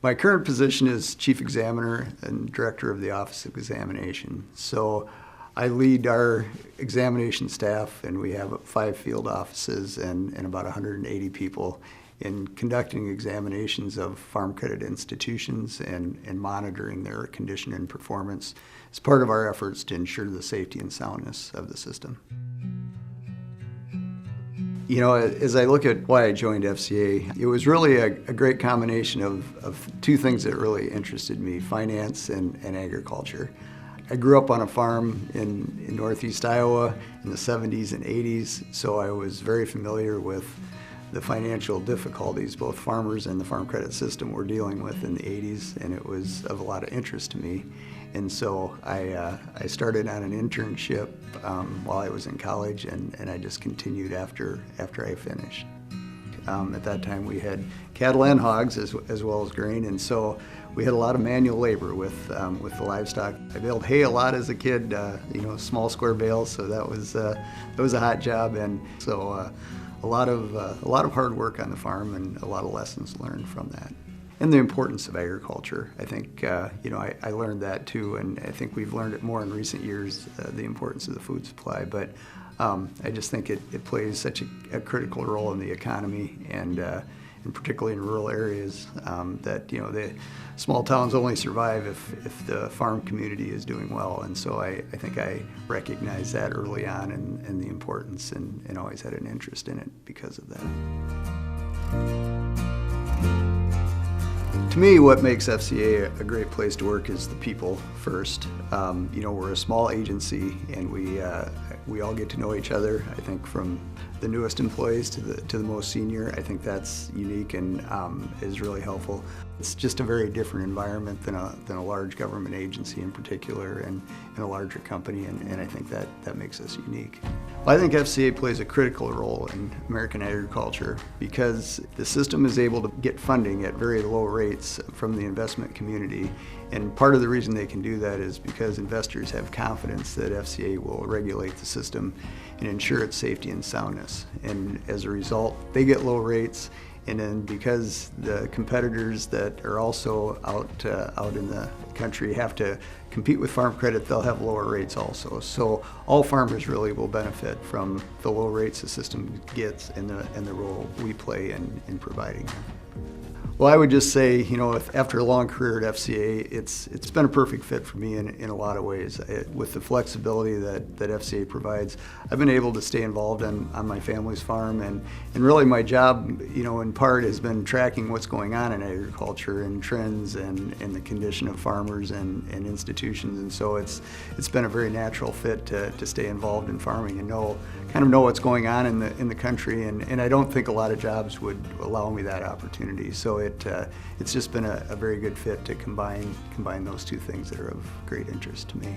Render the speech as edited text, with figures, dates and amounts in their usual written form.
My current position is Chief Examiner and Director of the Office of Examination. So I lead our examination staff, and we have 5 field offices and about 180 people in conducting examinations of farm credit institutions and monitoring their condition and performance as part of our efforts to ensure the safety and soundness of the system. You know, as I look at why I joined FCA, it was really a great combination of 2 things that really interested me: finance and agriculture. I grew up on a farm in northeast Iowa in the 70s and 80s, so I was very familiar with the financial difficulties both farmers and the farm credit system were dealing with in the 80s, and it was of a lot of interest to me. And so I started on an internship while I was in college, and I just continued after I finished. At that time we had cattle and hogs as well as grain, and so we had a lot of manual labor with the livestock. I baled hay a lot as a kid, you know, small square bales, so that was a hot job, and so a lot of hard work on the farm and a lot of lessons learned from that. And the importance of agriculture. I think, you know, I learned that too, and I think we've learned it more in recent years, the importance of the food supply. But I just think it plays such a critical role in the economy, and particularly in rural areas, that, you know, the small towns only survive if the farm community is doing well. And so I think I recognized that early on, and the importance, and always had an interest in it because of that. To me, what makes FCA a great place to work is the people first. You know, we're a small agency, and we all get to know each other. I think from the newest employees to the most senior, I think that's unique and is really helpful. It's just a very different environment than a large government agency in particular, and a larger company, and I think that makes us unique. Well, I think FCA plays a critical role in American agriculture because the system is able to get funding at very low rates from the investment community, and part of the reason they can do that is because investors have confidence that FCA will regulate the system and ensure its safety and soundness. And as a result, they get low rates, and then because the competitors that are also out in the country have to compete with farm credit, they'll have lower rates also. So all farmers really will benefit from the low rates the system gets and the role we play in providing them. Well, I would just say, you know, after a long career at FCA, it's been a perfect fit for me in a lot of ways. With the flexibility that FCA provides, I've been able to stay involved on my family's farm, and really my job, you know, in part has been tracking what's going on in agriculture and trends and the condition of farmers and institutions, and so it's been a very natural fit to stay involved in farming and kind of know what's going on in the country, and I don't think a lot of jobs would allow me that opportunity. So it's just been a very good fit to combine those 2 things that are of great interest to me.